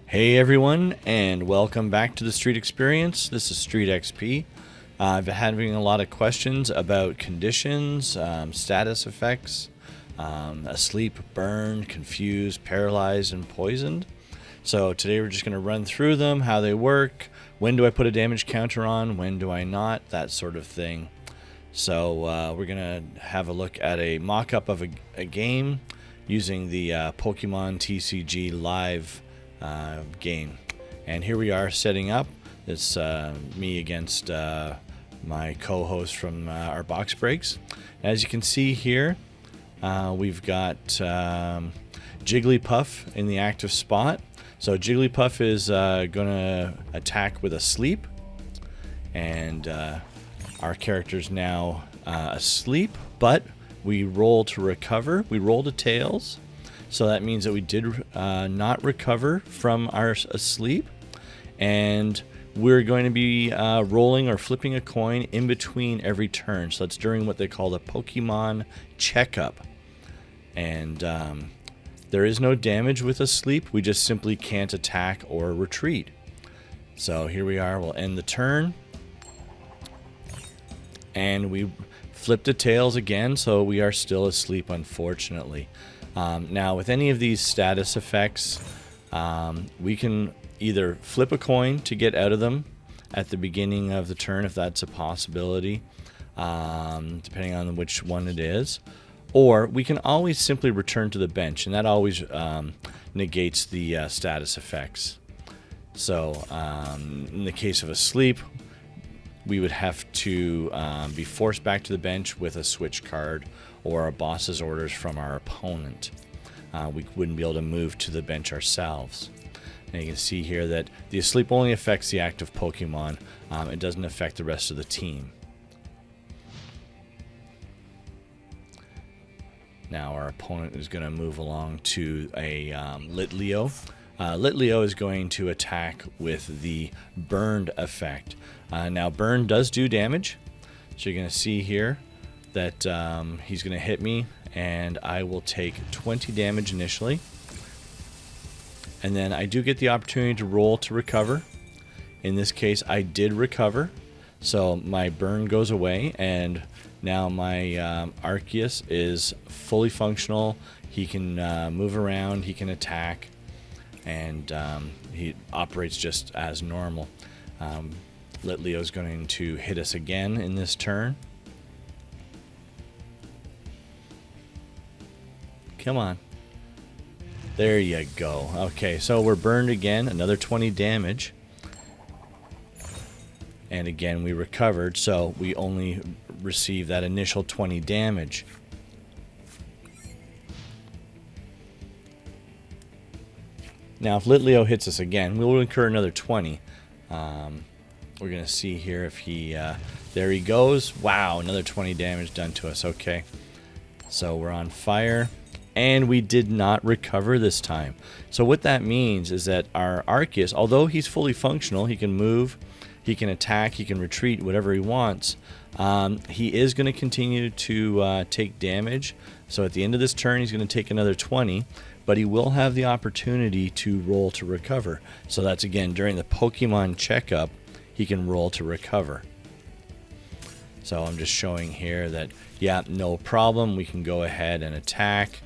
Hey everyone, and welcome back to the Street Experience. This is Street XP. I've been having a lot of questions about conditions, status effects, asleep, burned, confused, paralyzed, and poisoned. So today we're just going to run through them, how they work, when do I put a damage counter on, when do I not, that sort of thing. So we're going to have a look at a mock-up of a game using the Pokemon TCG Live game. And here we are setting up. It's me against my co-host from our box breaks. As you can see here, we've got Jigglypuff in the active spot. So Jigglypuff is going to attack with a sleep, and our character's now asleep, but we roll to recover. We roll to tails. So that means that we did not recover from our asleep, and we're going to be rolling or flipping a coin in between every turn. So that's during what they call the Pokemon checkup. And there is no damage with asleep. We just simply can't attack or retreat. So here we are. We'll end the turn. And we flip to tails again, so we are still asleep, unfortunately. Now, with any of these status effects, we can either flip a coin to get out of them at the beginning of the turn, if that's a possibility, depending on which one it is. Or we can always simply return to the bench, and that always negates the status effects. So, in the case of asleep, we would have to be forced back to the bench with a switch card or a boss's orders from our opponent. We wouldn't be able to move to the bench ourselves. And you can see here that the asleep only affects the active Pokemon. It doesn't affect the rest of the team. Now our opponent is going to move along to a Litleo. Litleo is going to attack with the burned effect. Now burn does do damage, so you're going to see here that he's going to hit me, and I will take 20 damage initially, and then I do get the opportunity to roll to recover. In this case, I did recover, so my burn goes away, and now my Arceus is fully functional. He can move around, he can attack, and he operates just as normal. Litleo is going to hit us again in this turn. Come on. There you go. Okay, so we're burned again, another 20 damage. And again, we recovered, so we only received that initial 20 damage. Now, if Litleo hits us again, we will incur another 20. We're going to see here if he... there he goes. Wow, another 20 damage done to us. Okay. So we're on fire. And we did not recover this time. So what that means is that our Arceus, although he's fully functional, he can move, he can attack, he can retreat, whatever he wants, he is going to continue to take damage. So at the end of this turn, he's going to take another 20, but he will have the opportunity to roll to recover. So that's, again, during the Pokemon checkup, he can roll to recover. So I'm just showing here that, yeah, no problem. We can go ahead and attack.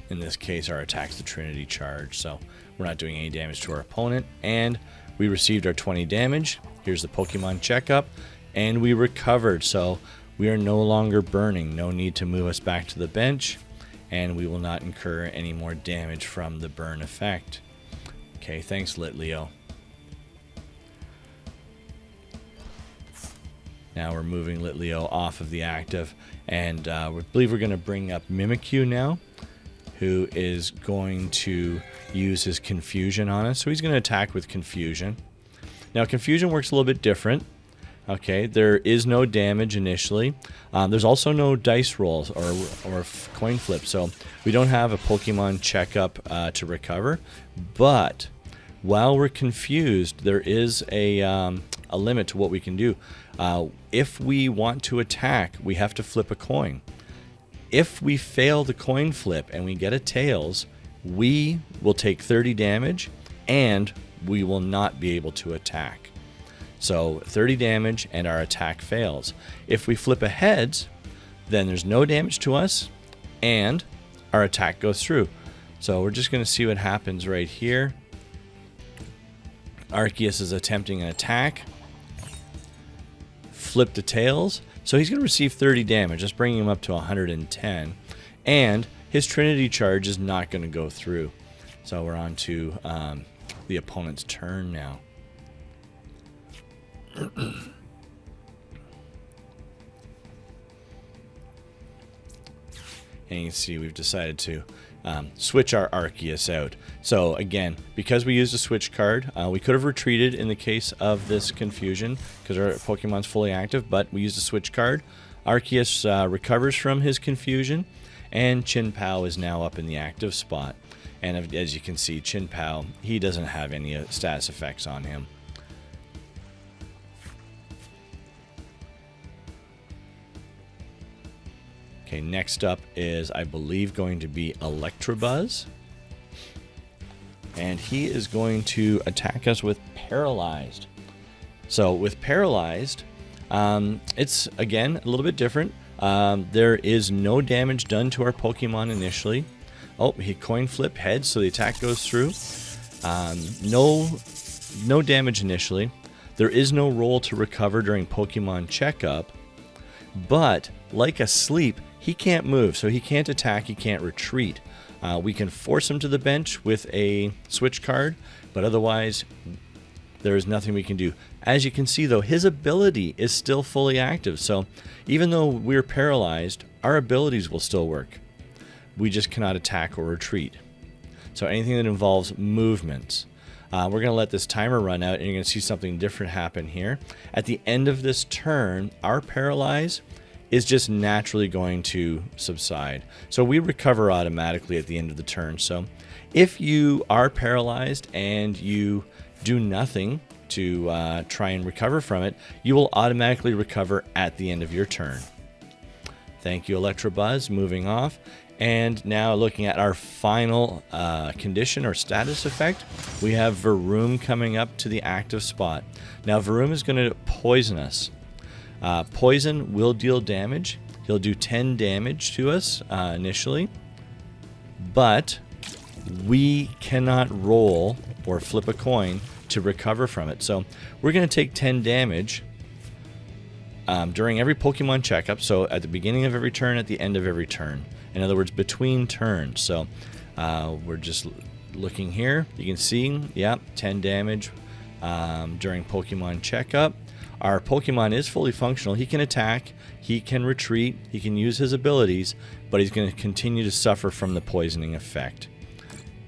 In this case, our attack's the Trinity Charge, so we're not doing any damage to our opponent. And we received our 20 damage. Here's the Pokemon checkup, and we recovered. So we are no longer burning. No need to move us back to the bench, and we will not incur any more damage from the burn effect. Okay, thanks, Litleo. Now we're moving Litleo off of the active, and we believe we're going to bring up Mimikyu now, who is going to use his Confusion on us. So he's going to attack with Confusion. Now, Confusion works a little bit different. Okay, there is no damage initially. There's also no dice rolls or coin flip, so we don't have a Pokemon checkup to recover. But while we're confused, there is a limit to what we can do. If we want to attack, we have to flip a coin. If we fail the coin flip and we get a tails, we will take 30 damage and we will not be able to attack. So 30 damage and our attack fails. If we flip a heads, then there's no damage to us and our attack goes through. So we're just going to see what happens right here. Arceus is attempting an attack. Flip to tails. So he's going to receive 30 damage. That's bringing him up to 110. And his Trinity charge is not going to go through. So we're on to the opponent's turn now. And you can see we've decided to switch our Arceus out. So again, because we used a switch card, we could have retreated in the case of this confusion because our Pokemon's fully active, but we used a switch card. Arceus recovers from his confusion, and Chin-Pao is now up in the active spot. And as you can see, Chin-Pao, he doesn't have any status effects on him. Okay, next up is, I believe, going to be Electabuzz. And he is going to attack us with Paralyzed. So with Paralyzed, it's, again, a little bit different. There is no damage done to our Pokemon initially. Oh, he coin flip heads, so the attack goes through. No damage initially. There is no roll to recover during Pokemon checkup. But, like a sleep, he can't move, so he can't attack, he can't retreat. We can force him to the bench with a switch card, but otherwise, there is nothing we can do. As you can see, though, his ability is still fully active, so even though we're paralyzed, our abilities will still work. We just cannot attack or retreat. So anything that involves movements. We're going to let this timer run out, and you're going to see something different happen here. At the end of this turn, our paralyze is just naturally going to subside. So we recover automatically at the end of the turn. So if you are paralyzed and you do nothing to try and recover from it, you will automatically recover at the end of your turn. Thank you, Electabuzz. Moving off. And now looking at our final condition or status effect, we have Varoom coming up to the active spot. Now Varoom is going to poison us. Poison will deal damage. He'll do 10 damage to us initially, but we cannot roll or flip a coin to recover from it. So we're going to take 10 damage during every Pokemon checkup. So at the beginning of every turn, at the end of every turn. In other words, between turns. So we're just looking here. You can see, yeah, 10 damage during Pokemon checkup. Our Pokemon is fully functional. He can attack, he can retreat, he can use his abilities, but he's going to continue to suffer from the poisoning effect.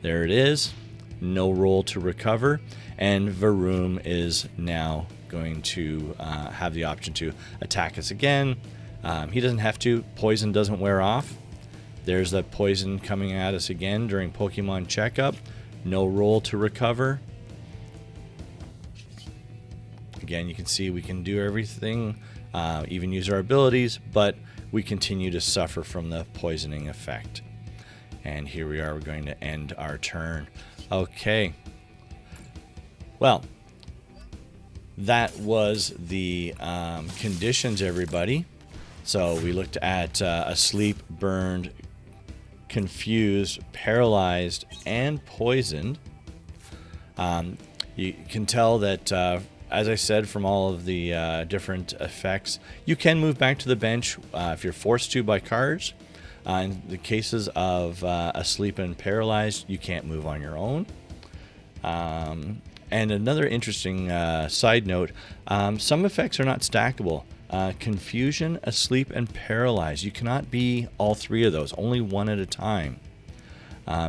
There it is. No roll to recover. And Varoom is now going to have the option to attack us again. He doesn't have to. Poison doesn't wear off. There's that poison coming at us again during Pokemon checkup. No roll to recover. Again, you can see we can do everything, even use our abilities, but we continue to suffer from the poisoning effect. And here we are, we're going to end our turn. Okay. Well, that was the conditions, everybody. So we looked at asleep, burned, confused, paralyzed, and poisoned. You can tell that, as I said, from all of the different effects, you can move back to the bench if you're forced to by cards. In the cases of asleep and paralyzed, you can't move on your own. And another interesting side note, some effects are not stackable. Confusion, asleep, and paralyzed. You cannot be all three of those, only one at a time.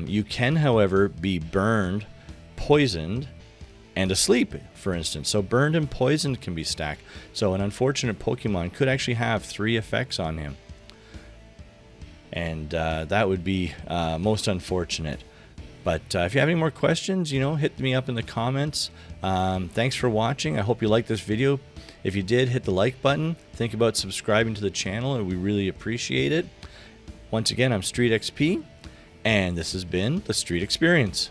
You can, however, be burned, poisoned, and asleep, for instance. So burned and poisoned can be stacked. So an unfortunate Pokemon could actually have 3 effects on him. And that would be most unfortunate. But if you have any more questions, hit me up in the comments. Thanks for watching. I hope you liked this video. If you did, hit the like button. Think about subscribing to the channel, and we really appreciate it. Once again, I'm Street XP, And this has been the Street Experience.